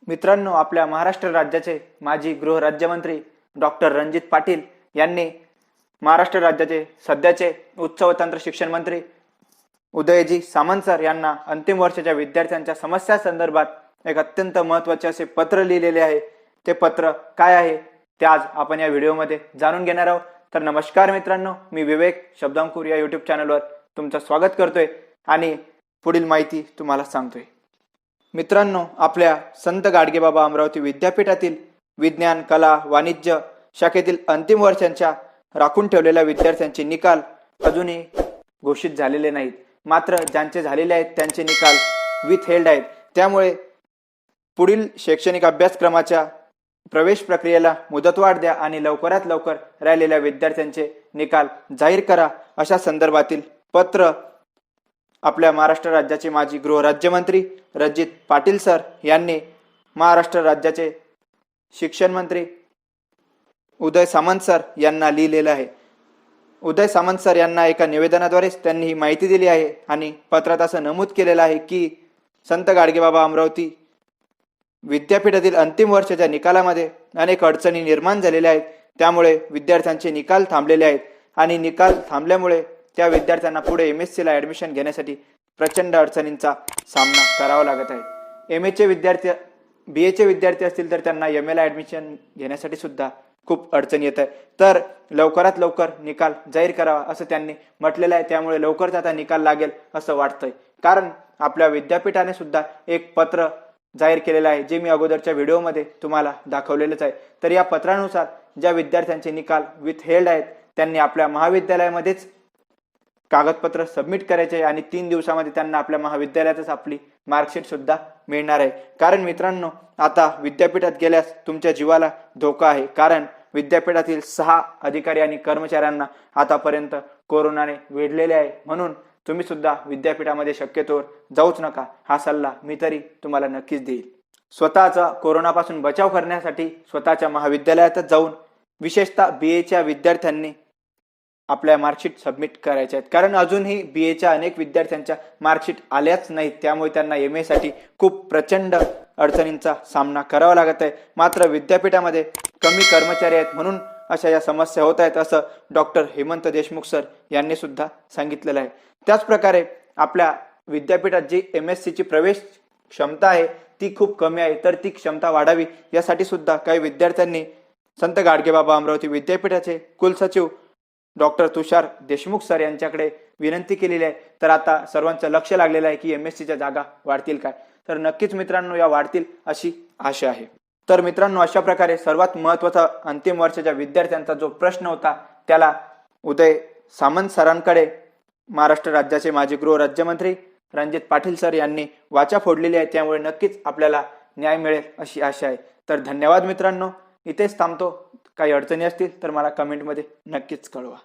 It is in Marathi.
मित्रांनो, आपल्या महाराष्ट्र राज्याचे माजी गृहराज्यमंत्री डॉक्टर रणजित पाटील यांनी महाराष्ट्र राज्याचे सध्याचे उच्च व तंत्र शिक्षण मंत्री उदयजी सामंत सर यांना अंतिम वर्षाच्या विद्यार्थ्यांच्या समस्या संदर्भात एक अत्यंत महत्त्वाचे असे पत्र लिहिलेले आहे। ते पत्र काय आहे ते आज आपण या व्हिडिओमध्ये जाणून घेणार आहोत। तर नमस्कार मित्रांनो, मी विवेक शब्दांकुर या यूट्यूब चॅनलवर तुमचं स्वागत करतोय आणि पुढील माहिती तुम्हाला सांगतोय। मित्रांनो, आपल्या संत गाडगेबाबा अमरावती विद्यापीठातील विज्ञान, कला, वाणिज्य शाखेतील अंतिम वर्षांच्या राखून ठेवलेल्या विद्यार्थ्यांचे निकाल अजूनही घोषित झालेले नाहीत। मात्र ज्यांचे झालेले आहेत त्यांचे निकाल विथहेल्ड आहेत। त्यामुळे पुढील शैक्षणिक अभ्यासक्रमाच्या प्रवेश प्रक्रियेला मुदतवाढ द्या आणि लवकरात लवकर राहिलेल्या विद्यार्थ्यांचे निकाल जाहीर करा, अशा संदर्भातील पत्र आपल्या महाराष्ट्र राज्याचे माजी गृहराज्यमंत्री रणजित पाटील सर यांनी महाराष्ट्र राज्याचे शिक्षण मंत्री उदय सामंत सर यांना लिहिलेलं आहे। उदय सामंत सर यांना एका निवेदनाद्वारे त्यांनी ही माहिती दिली आहे आणि पत्रात असं नमूद केलेलं आहे की संत गाडगेबाबा अमरावती विद्यापीठातील अंतिम वर्षाच्या निकालामध्ये अनेक अडचणी निर्माण झालेल्या आहेत। त्यामुळे विद्यार्थ्यांचे निकाल थांबलेले आहेत आणि निकाल थांबल्यामुळे त्या विद्यार्थ्यांना पुढे MSc ला ॲडमिशन घेण्यासाठी प्रचंड अडचणींचा सामना करावा लागत आहे। MA चे विद्यार्थी, BA चे विद्यार्थी असतील तर त्यांना MA ला ॲडमिशन घेण्यासाठी सुद्धा खूप अडचण येत आहे। तर लवकरात लवकर निकाल जाहीर करावा असं त्यांनी म्हटलेलं आहे। त्यामुळे लवकरच आता निकाल लागेल असं वाटतंय, कारण आपल्या विद्यापीठाने सुद्धा एक पत्र जाहीर केलेलं आहे, जे मी अगोदरच्या व्हिडिओमध्ये तुम्हाला दाखवलेलंच आहे। तर या पत्रानुसार ज्या विद्यार्थ्यांचे निकाल विथहेल्ड आहेत त्यांनी आपल्या महाविद्यालयामध्येच कागदपत्र सबमिट करायचे आणि 3 दिवसामध्ये त्यांना आपल्या महाविद्यालयातच आपली मार्कशीट सुद्धा मिळणार आहे। कारण मित्रांनो, आता विद्यापीठात गेल्यास तुमच्या जीवाला धोका आहे, कारण विद्यापीठातील 6 अधिकारी आणि कर्मचाऱ्यांना आतापर्यंत कोरोनाने वेढलेले आहे। म्हणून तुम्ही सुद्धा विद्यापीठामध्ये शक्यतोवर जाऊच नका, हा सल्ला मी तरी तुम्हाला नक्कीच देईल। स्वतःचा कोरोनापासून बचाव करण्यासाठी स्वतःच्या महाविद्यालयातच जाऊन विशेषतः BA च्या विद्यार्थ्यांनी आपल्या मार्कशीट सबमिट करायच्या आहेत, कारण अजूनही BA च्या अनेक विद्यार्थ्यांच्या मार्कशीट आल्याच नाहीत। त्यामुळे त्यांना MA साठी खूप प्रचंड अडचणींचा सामना करावा लागत आहे। मात्र विद्यापीठामध्ये कमी कर्मचारी आहेत म्हणून अशा या समस्या होत आहेत, असं डॉक्टर हेमंत देशमुख सर यांनी सुद्धा सांगितलेलं आहे। त्याच प्रकारे आपल्या विद्यापीठात जी MSc ची प्रवेश क्षमता आहे ती खूप कमी आहे, तर ती क्षमता वाढावी यासाठी सुद्धा काही विद्यार्थ्यांनी संत गाडगेबाबा अमरावती विद्यापीठाचे कुलसचिव डॉक्टर तुषार देशमुख सर यांच्याकडे विनंती केलेली आहे। तर आता सर्वांचं लक्ष लागलेलं आहे की MSc च्या जागा वाढतील काय, तर नक्कीच मित्रांनो या वाढतील अशी आशा आहे। तर मित्रांनो, अशा प्रकारे सर्वात महत्त्वाचा अंतिम वर्षाच्या विद्यार्थ्यांचा जो प्रश्न होता त्याला उदय सामंत सरांकडे महाराष्ट्र राज्याचे माजी गृहराज्यमंत्री रणजित पाटील सर यांनी वाचा फोडलेली आहे। त्यामुळे नक्कीच आपल्याला न्याय मिळेल अशी आशा आहे। तर धन्यवाद मित्रांनो, इथेच थांबतो। काही अडचणी असतील तर मला कमेंटमध्ये नक्कीच कळवा।